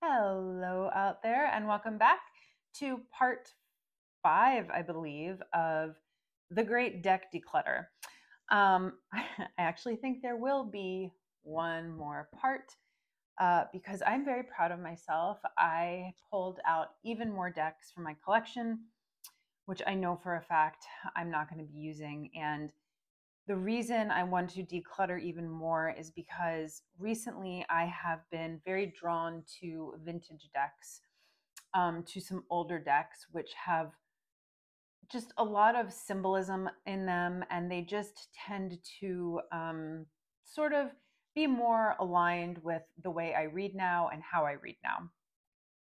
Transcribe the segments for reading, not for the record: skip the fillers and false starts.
Hello out there, and welcome back to part 5, I believe, of the Great Deck Declutter. I actually think there will be one more part because I'm very proud of myself. I pulled out even more decks from my collection, which I know for a fact I'm not going to be using. And the reason I want to declutter even more is because recently I have been very drawn to vintage decks, to some older decks, which have just a lot of symbolism in them, and they just tend to sort of be more aligned with the way I read now and how I read now.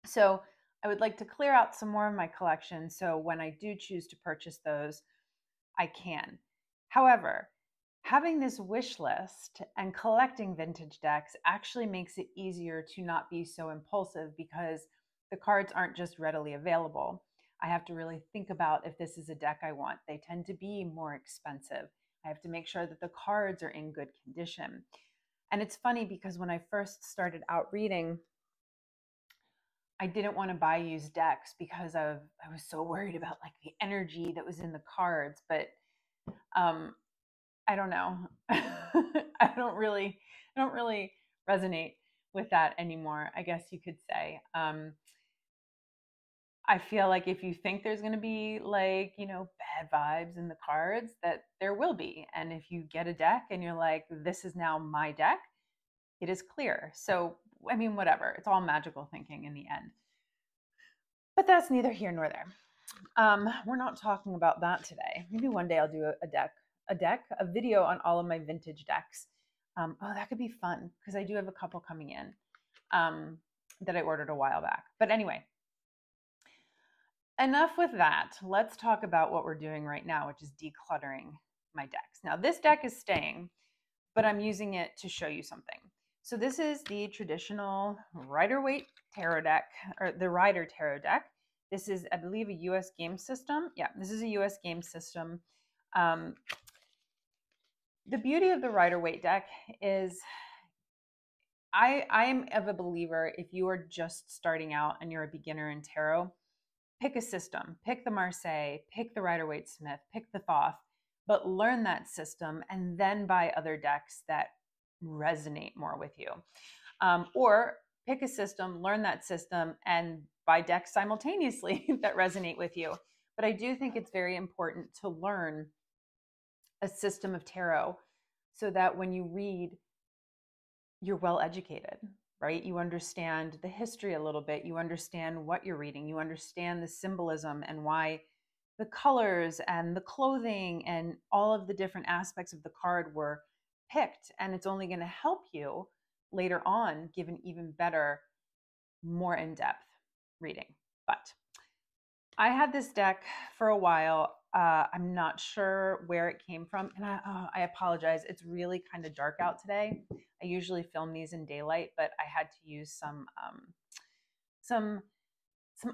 So I would like to clear out some more of my collection so when I do choose to purchase those, I can. However, having this wish list and collecting vintage decks actually makes it easier to not be so impulsive because the cards aren't just readily available. I have to really think about if this is a deck I want. They tend to be more expensive. I have to make sure that the cards are in good condition. And it's funny because when I first started out reading, I didn't want to buy used decks because I was so worried about like the energy that was in the cards. But um, I don't know. I don't really resonate with that anymore, I guess you could say. I feel like if you think there's going to be like, bad vibes in the cards, that there will be. And if you get a deck and you're like, this is now my deck, it is clear. So, I mean, whatever. It's all magical thinking in the end. But that's neither here nor there. We're not talking about that today. Maybe one day I'll do a video on all of my vintage decks. Oh, that could be fun because I do have a couple coming in that I ordered a while back. But anyway, enough with that. Let's talk about what we're doing right now, which is decluttering my decks. Now, this deck is staying, but I'm using it to show you something. So this is the traditional Rider-Waite tarot deck, or the Rider tarot deck. This is, I believe, a US game system. Yeah, this is a US game system. The beauty of the Rider-Waite deck is I am of a believer, if you are just starting out and you're a beginner in tarot, pick a system, pick the Marseille, pick the Rider-Waite Smith, pick the Thoth, but learn that system and then buy other decks that resonate more with you. Or pick a system, learn that system, and buy decks simultaneously that resonate with you. But I do think it's very important to learn a system of tarot so that when you read, you're well educated, right? You understand the history a little bit. You understand what you're reading. You understand the symbolism and why the colors and the clothing and all of the different aspects of the card were picked. And it's only going to help you later on give an even better, more in-depth reading. But I had this deck for a while. I'm not sure where it came from, and I apologize. It's really kind of dark out today. I usually film these in daylight, but I had to use some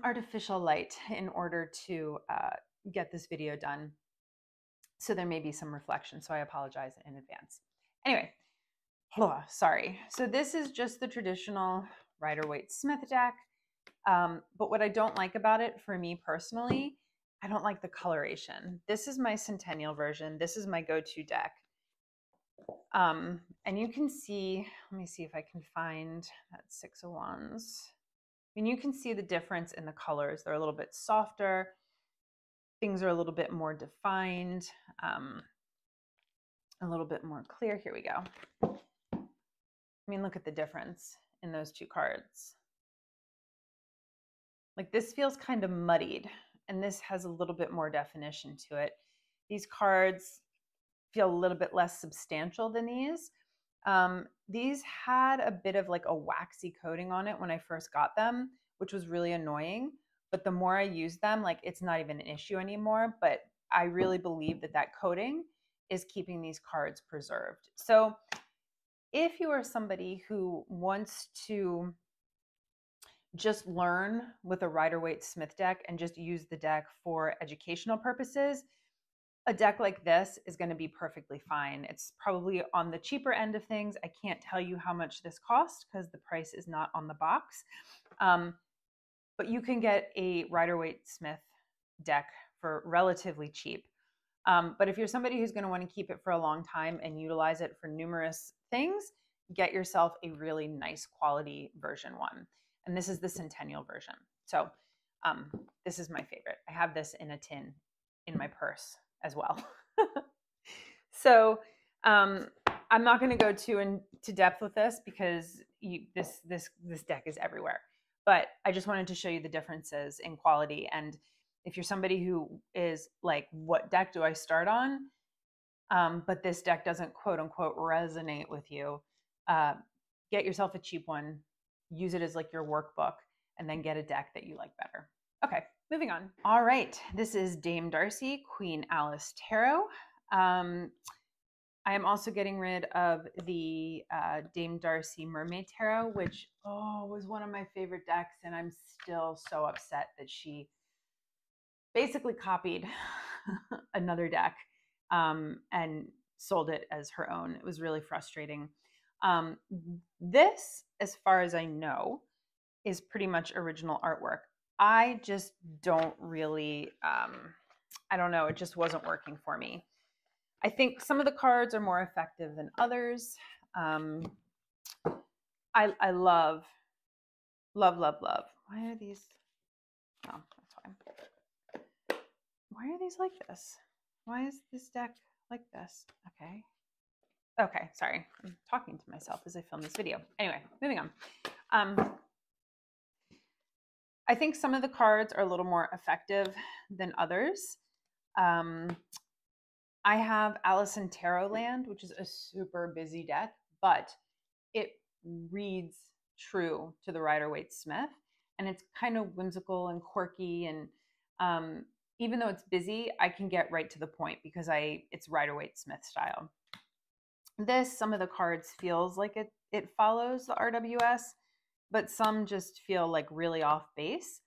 artificial light in order to get this video done. So there may be some reflection. So I apologize in advance. Anyway, sorry. So this is just the traditional Rider-Waite Smith deck. But what I don't like about it, for me personally, I don't like the coloration. This is my Centennial version. This is my go-to deck. And you can see, let me see if I can find that 6 of Wands. I mean, you can see the difference in the colors. They're a little bit softer. Things are a little bit more defined, a little bit more clear. Here we go. I mean, look at the difference in those two cards. Like this feels kind of muddied, and this has a little bit more definition to it. These cards feel a little bit less substantial than these. These had a bit of like a waxy coating on it when I first got them, which was really annoying. But the more I use them, like it's not even an issue anymore. But I really believe that that coating is keeping these cards preserved. So if you are somebody who wants to just learn with a Rider-Waite Smith deck and just use the deck for educational purposes, a deck like this is going to be perfectly fine. It's probably on the cheaper end of things. I can't tell you how much this cost because the price is not on the box. But you can get a Rider-Waite Smith deck for relatively cheap. But if you're somebody who's going to want to keep it for a long time and utilize it for numerous things, get yourself a really nice quality version one. And this is the Centennial version. So this is my favorite. I have this in a tin in my purse as well. So I'm not going to go too into depth with this because this deck is everywhere. But I just wanted to show you the differences in quality. And if you're somebody who is like, what deck do I start on? But this deck doesn't quote unquote resonate with you, get yourself a cheap one, use it as like your workbook, and then get a deck that you like better. Okay, moving on. All right, this is Dame Darcy, Queen Alice Tarot. I am also getting rid of the Dame Darcy Mermaid Tarot, which was one of my favorite decks, and I'm still so upset that she basically copied another deck and sold it as her own. It was really frustrating. This, as far as I know, is pretty much original artwork. I just don't really, I don't know, it just wasn't working for me. I think some of the cards are more effective than others. I love. Why are these? Oh, that's fine. Why are these like this? Why is this deck like this? Okay, sorry. I'm talking to myself as I film this video. Anyway, moving on. I think some of the cards are a little more effective than others. I have Alice in Tarot Land, which is a super busy deck, but it reads true to the Rider-Waite Smith, and it's kind of whimsical and quirky, and even though it's busy, I can get right to the point because it's Rider-Waite Smith style. Some of the cards feels like it follows the RWS, but some just feel like really off base,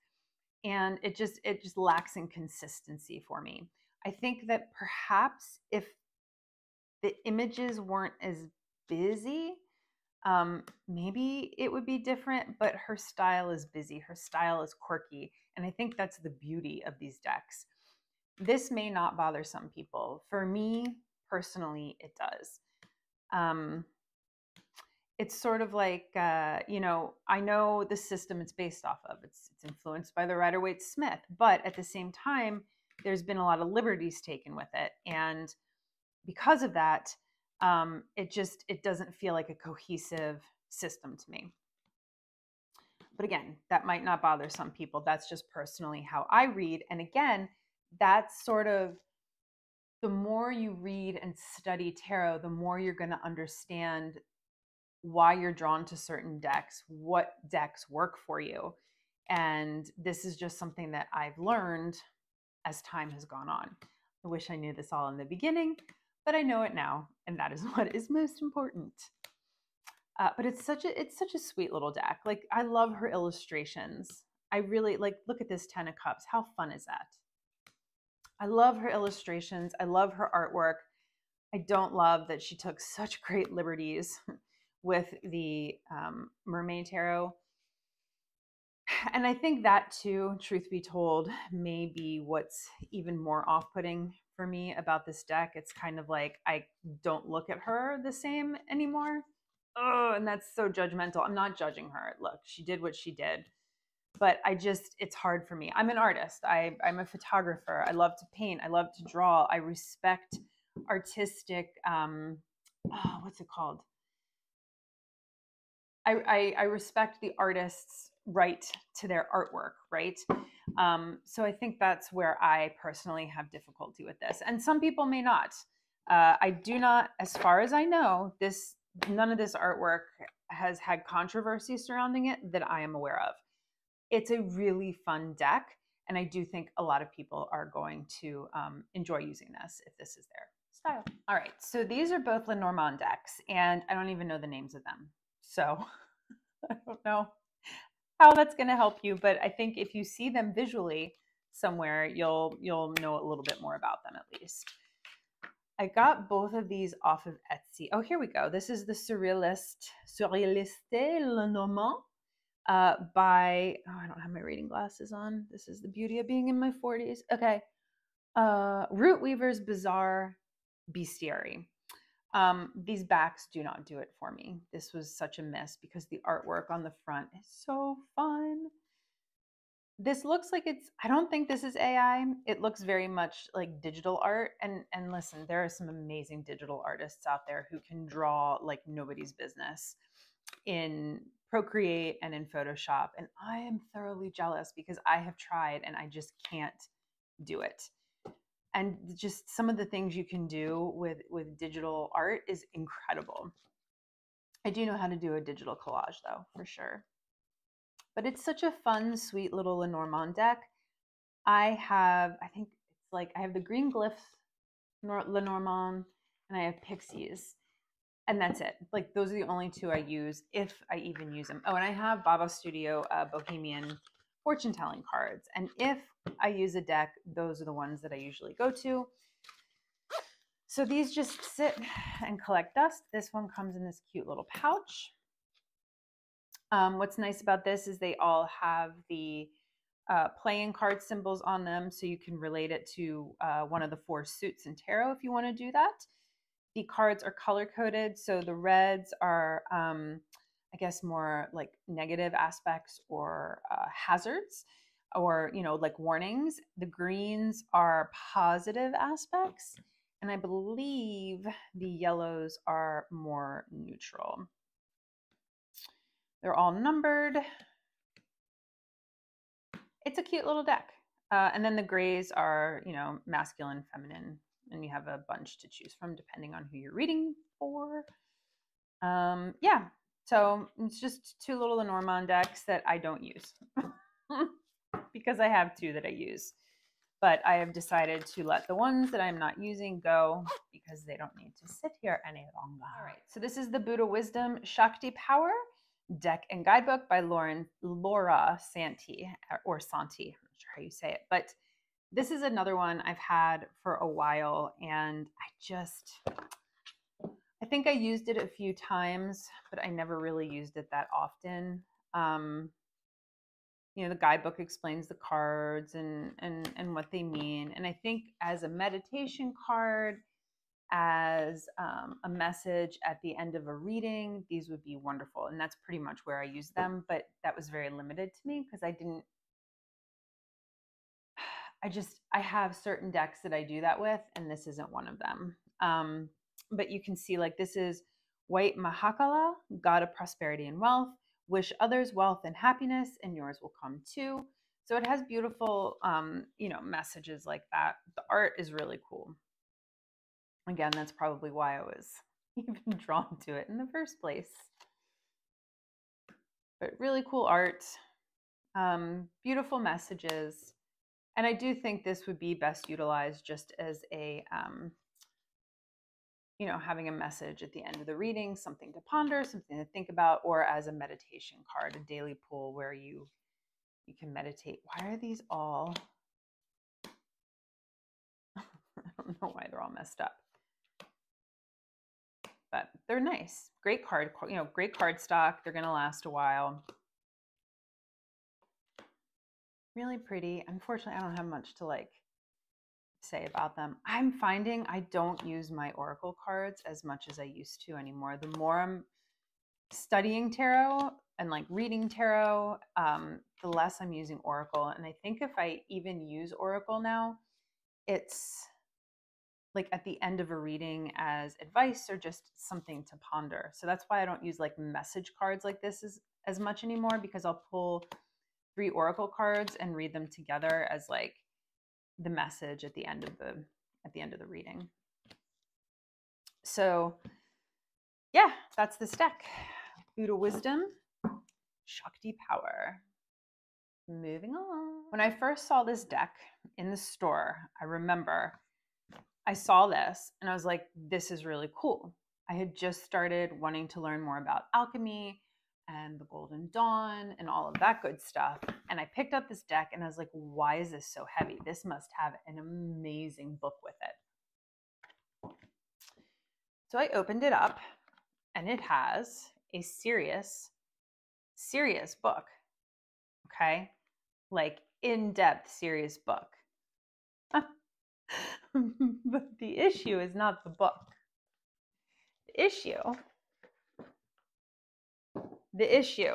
and it just lacks in consistency for me. I think that perhaps if the images weren't as busy, maybe it would be different, but her style is busy. Her style is quirky. And I think that's the beauty of these decks. This may not bother some people. For me, personally, it does. It's sort of like, I know the system it's based off of. It's influenced by the Rider-Waite Smith, but at the same time, there's been a lot of liberties taken with it. And because of that, it doesn't feel like a cohesive system to me. But again, that might not bother some people. That's just personally how I read. And again, that's sort of, the more you read and study tarot, the more you're going to understand why you're drawn to certain decks, what decks work for you. And this is just something that I've learned as time has gone on. I wish I knew this all in the beginning, but I know it now, and that is what is most important. But it's such a sweet little deck. Like, I love her illustrations. I really look at this 10 of Cups. How fun is that? I love her illustrations. I love her artwork. I don't love that she took such great liberties with the Mermaid Tarot. And I think that too, truth be told, may be what's even more off-putting for me about this deck. It's kind of like I don't look at her the same anymore. Oh, and that's so judgmental. I'm not judging her. Look, she did what she did. But it's hard for me. I'm an artist. I'm a photographer. I love to paint. I love to draw. I respect artistic, what's it called? I respect the artist's right to their artwork, right? So I think that's where I personally have difficulty with this. And some people may not. I do not, as far as I know, none of this artwork has had controversy surrounding it that I am aware of. It's a really fun deck, and I do think a lot of people are going to enjoy using this if this is their style. All right, so these are both Lenormand decks, and I don't even know the names of them. So I don't know how that's going to help you, but I think if you see them visually somewhere, you'll know a little bit more about them at least. I got both of these off of Etsy. Oh, here we go. This is the Surrealiste Lenormand by, oh, I don't have my reading glasses on. This is the beauty of being in my 40s. Okay. Root Weaver's Bizarre Bestiary. These backs do not do it for me. This was such a miss because the artwork on the front is so fun. This looks like it's, I don't think this is AI. It looks very much like digital art. And listen, there are some amazing digital artists out there who can draw like nobody's business in Procreate and in Photoshop. And I am thoroughly jealous because I have tried and I just can't do it. And just some of the things you can do with digital art is incredible. I do know how to do a digital collage though, for sure. But it's such a fun, sweet little Lenormand deck. I think it's like, I have the green glyphs Lenormand and I have pixies. And that's it. Like those are the only two I use, if I even use them. Oh, and I have Baba Studio Bohemian fortune telling cards. And if I use a deck, those are the ones that I usually go to. So these just sit and collect dust. This one comes in this cute little pouch. What's nice about this is they all have the playing card symbols on them, so you can relate it to one of the 4 suits in tarot if you want to do that. The cards are color coded, so the reds are, I guess, more like negative aspects or hazards, or like warnings. The greens are positive aspects, and I believe the yellows are more neutral. They're all numbered. It's a cute little deck. And then the grays are, masculine, feminine, and you have a bunch to choose from depending on who you're reading for. Yeah, so it's just 2 little Lenormand decks that I don't use because I have 2 that I use. But I have decided to let the ones that I'm not using go because they don't need to sit here any longer. All right, so this is the Buddha Wisdom Shakti Power deck and guidebook by Laura Santi, or Santi, I'm not sure how you say it, but this is another one I've had for a while, and I think I used it a few times, but I never really used it that often. The guidebook explains the cards and what they mean, and I think as a meditation card, as a message at the end of a reading, these would be wonderful. And that's pretty much where I use them, but that was very limited to me because I have certain decks that I do that with, and this isn't one of them. But you can see, like, this is Waite Mahakala, God of Prosperity and Wealth. Wish others wealth and happiness, and yours will come too. So it has beautiful, messages like that. The art is really cool. Again, that's probably why I was even drawn to it in the first place. But really cool art, beautiful messages. And I do think this would be best utilized just as a, having a message at the end of the reading, something to ponder, something to think about, or as a meditation card, a daily pool where you can meditate. Why are these all, I don't know why they're all messed up. But they're nice. Great card, great card stock. They're going to last a while. Really pretty. Unfortunately, I don't have much to say about them. I'm finding I don't use my Oracle cards as much as I used to anymore. The more I'm studying tarot and reading tarot, the less I'm using Oracle. And I think if I even use Oracle now, it's at the end of a reading as advice or just something to ponder. So that's why I don't use message cards like this as much anymore, because I'll pull 3 Oracle cards and read them together as the message at the end of the reading. So yeah, that's this deck. Buddha Wisdom, Shakti Power. Moving on. When I first saw this deck in the store, I remember I saw this and I was like, this is really cool. I had just started wanting to learn more about alchemy and the Golden Dawn and all of that good stuff. And I picked up this deck and I was like, why is this so heavy? This must have an amazing book with it. So I opened it up and it has a serious book. Okay. Like in-depth, serious book. But the issue is not the book. The issue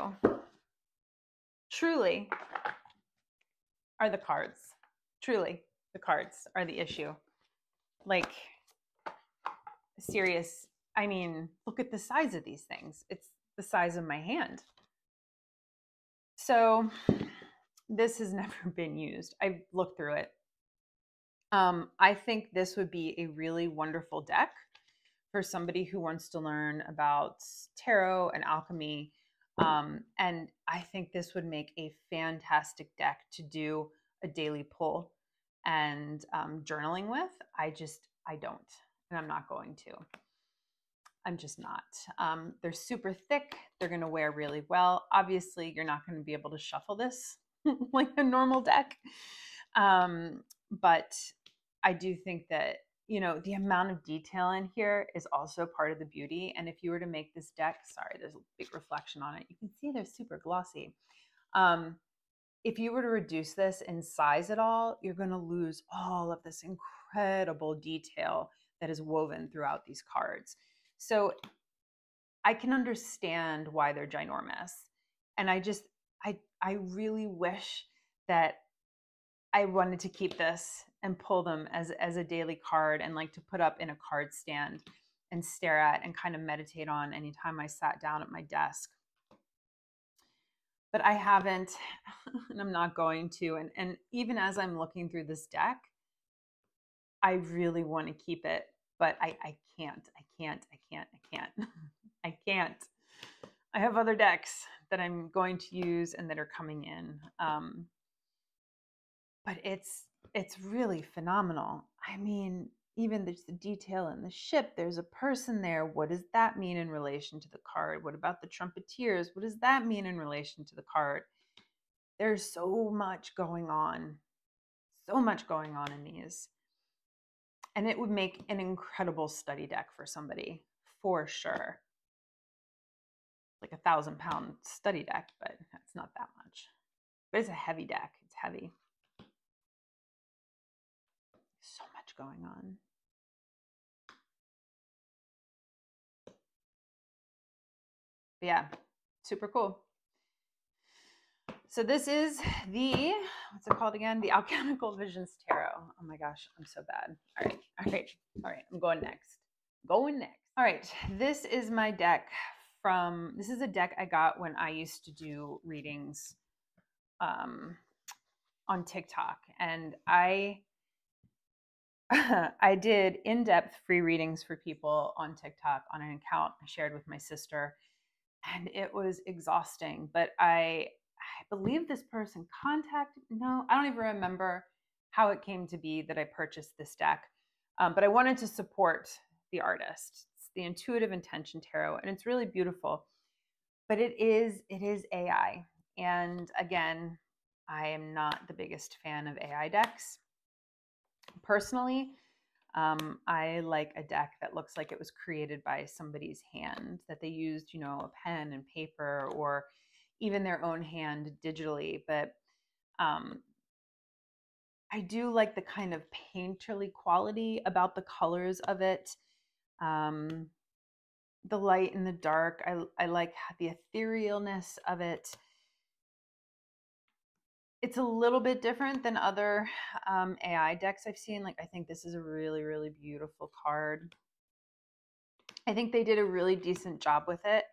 truly are the cards. Truly, the cards are the issue. Like, serious. I mean, look at the size of these things. It's the size of my hand. So this has never been used. I've looked through it. I think this would be a really wonderful deck for somebody who wants to learn about tarot and alchemy. And I think this would make a fantastic deck to do a daily pull and journaling with. I don't, and I'm not going to. I'm just not. They're super thick. They're going to wear really well. Obviously, you're not going to be able to shuffle this like a normal deck. But I do think that, you know, the amount of detail in here is also part of the beauty. And if you were to make this deck, sorry, there's a big reflection on it. You can see they're super glossy. If you were to reduce this in size at all, you're going to lose all of this incredible detail that is woven throughout these cards. So I can understand why they're ginormous. And I really wish that I wanted to keep this and pull them as a daily card and like to put up in a card stand and stare at and kind of meditate on anytime I sat down at my desk. But I haven't, and I'm not going to. And even as I'm looking through this deck, I really want to keep it, but I can't. I can't. I have other decks that I'm going to use and that are coming in. But it's really phenomenal. I mean, even there's the detail in the ship. There's a person there. What does that mean in relation to the card? What about the trumpeteers? What does that mean in relation to the card? There's so much going on. So much going on in these. And it would make an incredible study deck for somebody, for sure. Like a 1,000-pound study deck, but that's not that much. But it's a heavy deck. It's heavy. So much going on. But yeah, super cool. So this is the, what's it called again? The Alchemical Visions Tarot. Oh my gosh, I'm so bad. All right. I'm going next. All right, this is my deck this is a deck I got when I used to do readings on TikTok. And I did in-depth free readings for people on TikTok on an account I shared with my sister. And it was exhausting, but I believe this person no, I don't even remember how it came to be that I purchased this deck. But I wanted to support the artist. It's the Intuitive Intention Tarot, and it's really beautiful. But it is AI. And again, I am not the biggest fan of AI decks. Personally, I like a deck that looks like it was created by somebody's hand, that they used, you know, a pen and paper or even their own hand digitally. But I do like the kind of painterly quality about the colors of it. The light and the dark. I like the etherealness of it. It's a little bit different than other AI decks I've seen. Like, I think this is a really, really beautiful card. I think they did a really decent job with it.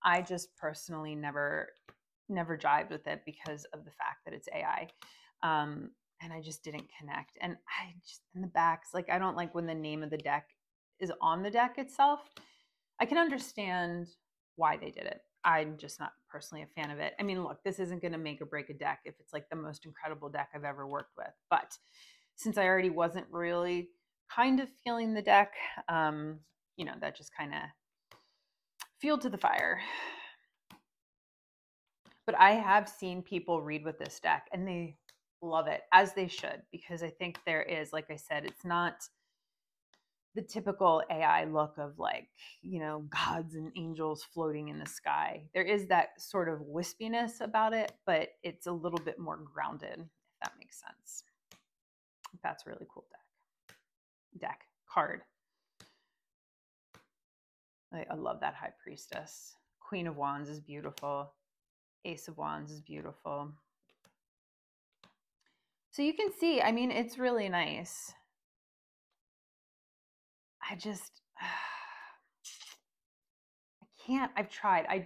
I just personally never jived with it because of the fact that it's AI. And I just didn't connect. And I just, in the backs, like, I don't like when the name of the deck is on the deck itself. I can understand why they did it. I'm just not personally a fan of it. I mean, look, this isn't going to make or break a deck if it's like the most incredible deck I've ever worked with. But since I already wasn't really kind of feeling the deck, you know, that just kind of fueled to the fire. But I have seen people read with this deck and they love it, as they should, because I think there is, like I said, the typical AI look of like, you know, gods and angels floating in the sky. There is that sort of wispiness about it, but it's a little bit more grounded, if that makes sense. That's a really cool card. I love that High Priestess. Queen of Wands is beautiful. Ace of Wands is beautiful. So you can see, I mean, it's really nice. I can't. I've tried. I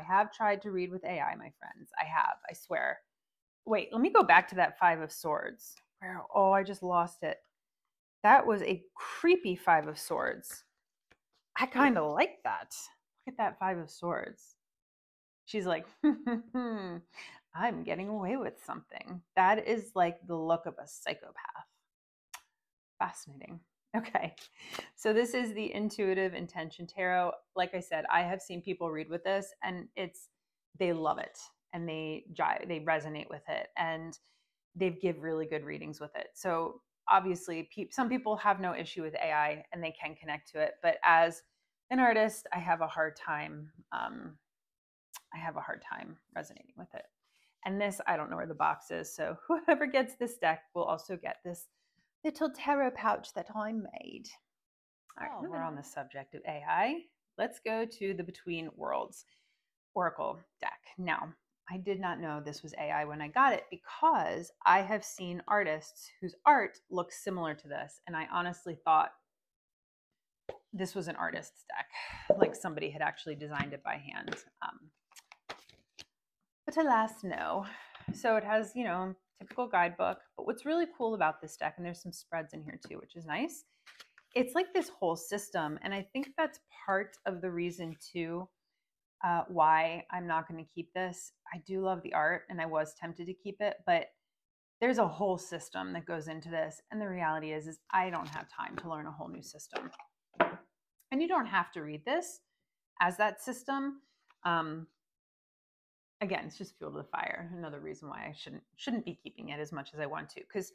have tried to read with AI, my friends. I swear. Wait, let me go back to that Five of Swords. Where, oh, I just lost it. That was a creepy Five of Swords. I kind of like that. Look at that Five of Swords. She's like, I'm getting away with something. That is like the look of a psychopath. Fascinating. Okay, so this is the Intuitive Intention Tarot. Like I said, I have seen people read with this, and they love it, and they resonate with it, and they give really good readings with it. So obviously, some people have no issue with AI, and they can connect to it. But as an artist, I have a hard time. I have a hard time resonating with it. And this, I don't know where the box is. So whoever gets this deck will also get this little tarot pouch that I made. All right, we're on the subject of AI. Let's go to the Between Worlds Oracle deck. Now, I did not know this was AI when I got it because I have seen artists whose art looks similar to this. And I honestly thought this was an artist's deck, like somebody had actually designed it by hand. But alas, no. So it has, you know, typical guidebook. But what's really cool about this deck, and there's some spreads in here too, which is nice. It's like this whole system. And I think that's part of the reason too why I'm not going to keep this. I do love the art and I was tempted to keep it, but there's a whole system that goes into this. And the reality is I don't have time to learn a whole new system. And you don't have to read this as that system. Again, it's just fuel to the fire. Another reason why I shouldn't be keeping it as much as I want to. Because,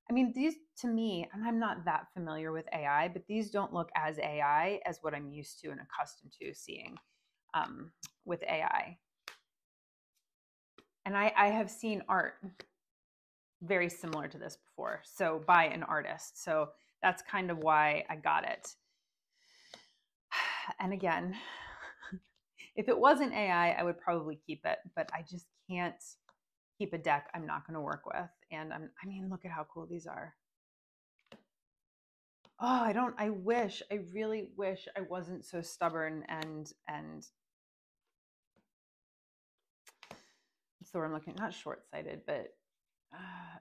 I mean, these to me, and I'm not that familiar with AI, but these don't look as AI as what I'm used to and accustomed to seeing with AI. And I have seen art very similar to this before, so by an artist. So that's kind of why I got it. And again, if it wasn't AI, I would probably keep it, but I just can't keep a deck I'm not going to work with. And I mean, look at how cool these are. Oh, I really wish I wasn't so stubborn and what's the word I'm looking, not short-sighted, but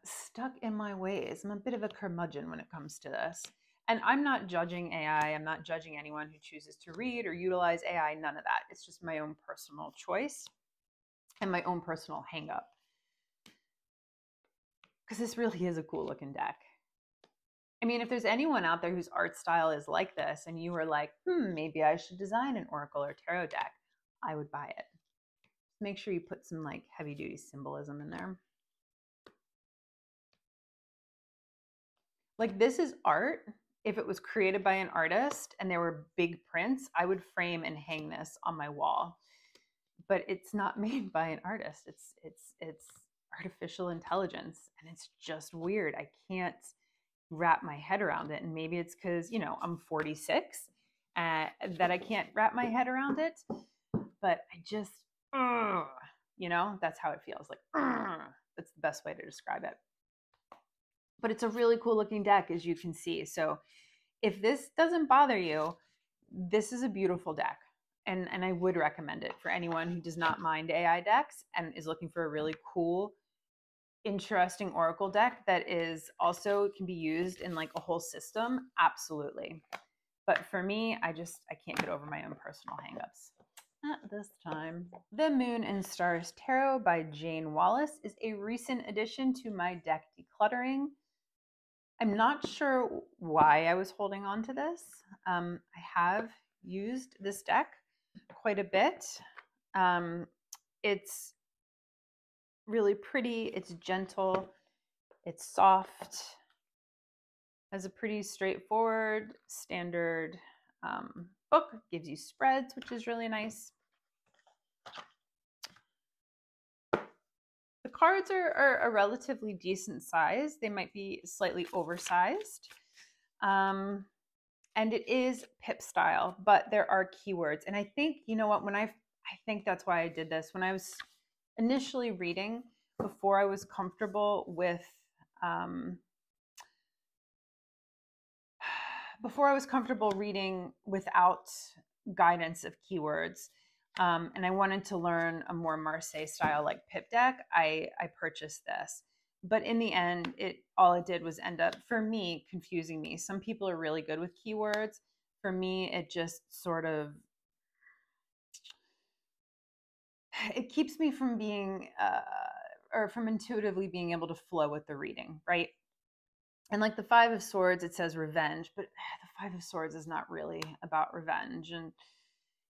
stuck in my ways. I'm a bit of a curmudgeon when it comes to this. And I'm not judging AI. I'm not judging anyone who chooses to read or utilize AI. None of that. It's just my own personal choice and my own personal hang up. Because this really is a cool looking deck. I mean, if there's anyone out there whose art style is like this and you were like, maybe I should design an Oracle or Tarot deck, I would buy it. Make sure you put some like heavy duty symbolism in there. Like this is art. If it was created by an artist and there were big prints, I would frame and hang this on my wall. But it's not made by an artist. It's artificial intelligence, and it's just weird. I can't wrap my head around it. And maybe it's because, you know, I'm 46 that I can't wrap my head around it. But I just, you know, that's how it feels. Like, that's the best way to describe it. But it's a really cool looking deck, as you can see. So if this doesn't bother you, this is a beautiful deck. And I would recommend it for anyone who does not mind AI decks and is looking for a really cool, interesting Oracle deck that is also can be used in like a whole system. Absolutely. But for me, I can't get over my own personal hangups. Not this time. The Moon and Stars Tarot by Jane Wallace is a recent addition to my deck decluttering. I'm not sure why I was holding on to this. I have used this deck quite a bit. It's really pretty, it's gentle, it's soft, Has a pretty straightforward, standard book. Gives you spreads, which is really nice. The cards are a relatively decent size. They might be slightly oversized. And it is pip style, but there are keywords. And I think, you know what, I think that's why I did this. When I was initially reading, before I was comfortable with reading without guidance of keywords, and I wanted to learn a more Marseille style like pip deck, I purchased this. But in the end, all it did was end up, for me, confusing me. Some people are really good with keywords. For me, it just sort of, it keeps me from being, or from intuitively being able to flow with the reading, right? And like the Five of Swords, it says revenge, but the Five of Swords is not really about revenge. And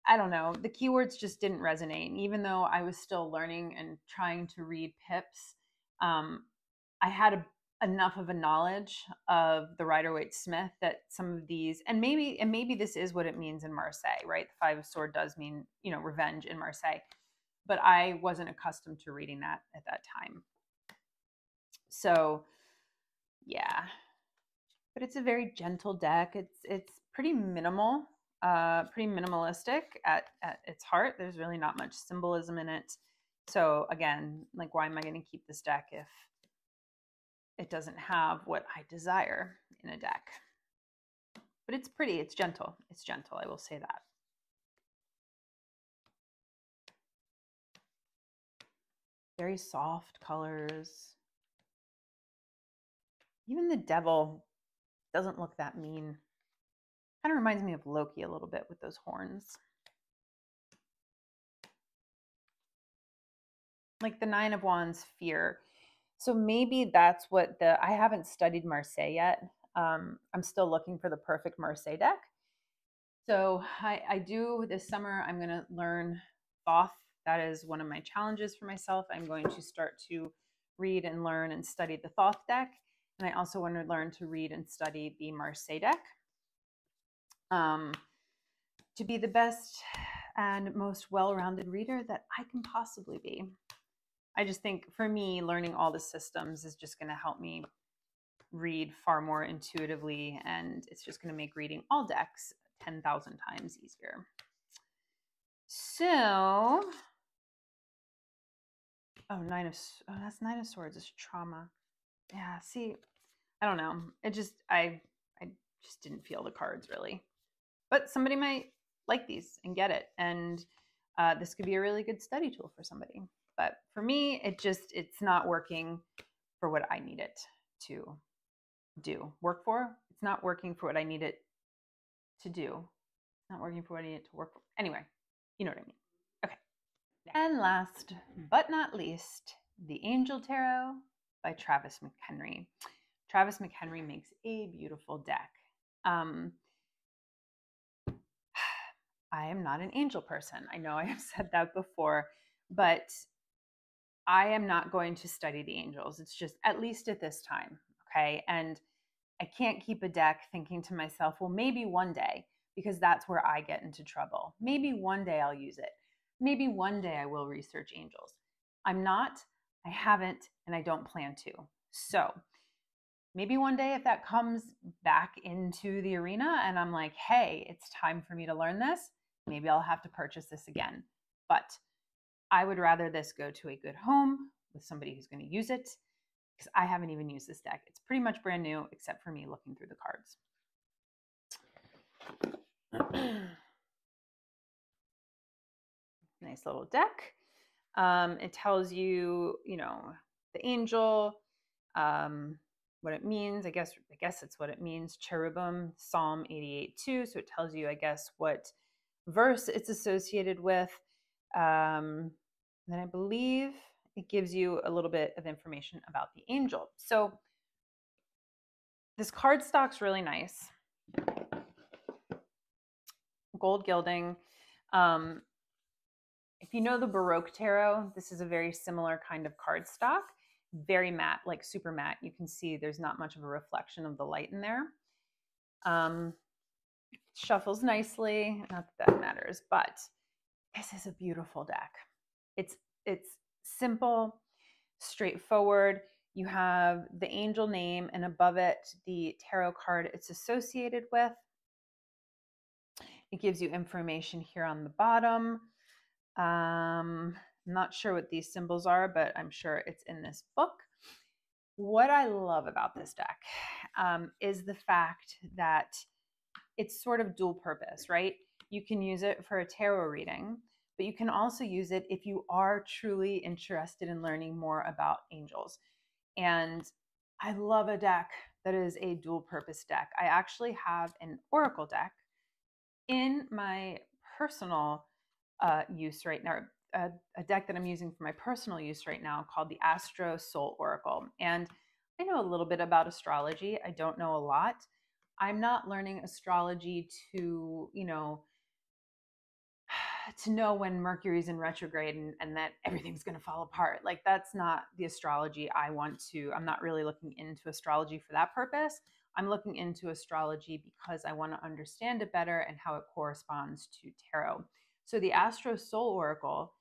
I don't know, the keywords just didn't resonate. And even though I was still learning and trying to read pips, I had enough of a knowledge of the Rider-Waite Smith that some of these, and maybe this is what it means in Marseille, right? The Five of Swords does mean, you know, revenge in Marseille, but I wasn't accustomed to reading that at that time. So yeah, but it's a very gentle deck. It's pretty minimal, pretty minimalistic at its heart. There's really not much symbolism in it. So again, like, why am I going to keep this deck if it doesn't have what I desire in a deck? But it's pretty, it's gentle. It's gentle, I will say that. Very soft colors. Even the devil doesn't look that mean. Kind of reminds me of Loki a little bit with those horns. Like the Nine of Wands, fear. So maybe that's what I haven't studied Marseille yet. I'm still looking for the perfect Marseille deck. So I do this summer, I'm going to learn Thoth. That is one of my challenges for myself. I'm going to start to read and learn and study the Thoth deck. And I also want to learn to read and study the Marseille deck to be the best and most well-rounded reader that I can possibly be. I just think for me, learning all the systems is just going to help me read far more intuitively, and it's just going to make reading all decks 10,000 times easier. So, that's Nine of Swords is trauma. Yeah, see, I don't know. It just, I just didn't feel the cards really. But somebody might like these and get it, and this could be a really good study tool for somebody. But for me, it's not working for what I need it to work for. It's not working for what I need it to do. It's not working for what I need it to work for. Anyway, you know what I mean. Okay. And last but not least, the Angel Tarot by Travis McHenry. Travis McHenry makes a beautiful deck. I am not an angel person. I know I have said that before, but I am not going to study the angels. It's just, at least at this time, okay? And I can't keep a deck thinking to myself, well, maybe one day, because that's where I get into trouble. Maybe one day I'll use it. Maybe one day I will research angels. I'm not, I haven't, and I don't plan to. So maybe one day if that comes back into the arena and I'm like, hey, it's time for me to learn this, maybe I'll have to purchase this again. But I would rather this go to a good home with somebody who's going to use it, because I haven't even used this deck. It's pretty much brand new, except for me looking through the cards. Nice little deck. It tells you, you know, the angel, what it means. I guess it's what it means. Cherubim, Psalm 88:2. So it tells you, I guess, what verse it's associated with. Then I believe it gives you a little bit of information about the angel. So this card stock's really nice. Gold gilding. If you know the Baroque tarot, this is a very similar kind of card stock. very matte, like super matte. You can see there's not much of a reflection of the light in there. Shuffles nicely, not that that matters, but this is a beautiful deck. It's simple, straightforward. You have the angel name and above it the tarot card it's associated with. It gives you information here on the bottom. I'm not sure what these symbols are, but I'm sure it's in this book. What I love about this deck is the fact that it's sort of dual purpose, right? You can use it for a tarot reading, but you can also use it if you are truly interested in learning more about angels. And I love a deck that is a dual purpose deck. I actually have an Oracle deck in my personal use right now, a deck that I'm using for my personal use right now called the Astro Soul Oracle. And I know a little bit about astrology. I don't know a lot. I'm not learning astrology to, to know when Mercury's in retrograde and that everything's going to fall apart. Like, that's not the astrology I want to. I'm not really looking into astrology for that purpose. I'm looking into astrology because I want to understand it better and how it corresponds to tarot. So the Astro Soul Oracle,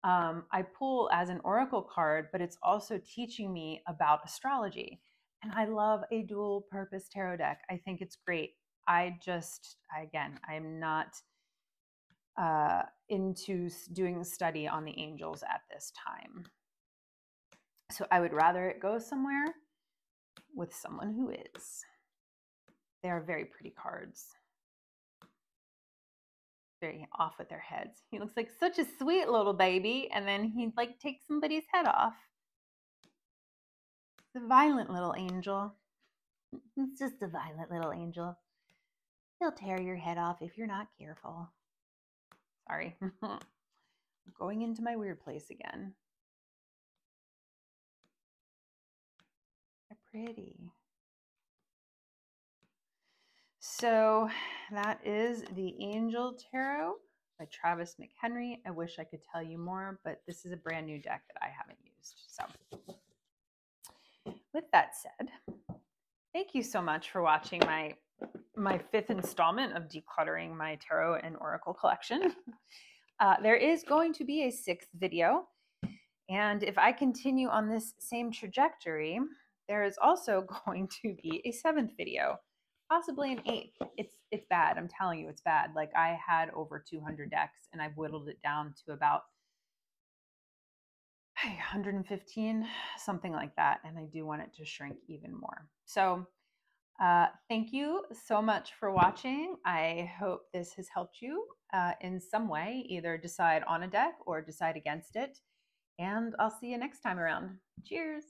I pull as an oracle card, but it's also teaching me about astrology. And I love a dual purpose tarot deck. I think it's great. I'm not into doing a study on the angels at this time. So I would rather it go somewhere with someone who is. They are very pretty cards. Very off with their heads. He looks like such a sweet little baby, and then he like takes somebody's head off. The violent little angel. It's just a violent little angel. He'll tear your head off if you're not careful. Sorry. I'm going into my weird place again. They're pretty. So that is the Angel Tarot by Travis McHenry. I wish I could tell you more, but this is a brand new deck that I haven't used. So with that said, thank you so much for watching my fifth installment of decluttering my tarot and oracle collection. There is going to be a sixth video, and if I continue on this same trajectory, there is also going to be a seventh video, possibly an eighth. It's bad. I'm telling you, it's bad. Like, I had over 200 decks, and I've whittled it down to about 115, something like that, and I do want it to shrink even more. So thank you so much for watching. I hope this has helped you in some way, either decide on a deck or decide against it. And I'll see you next time around. Cheers.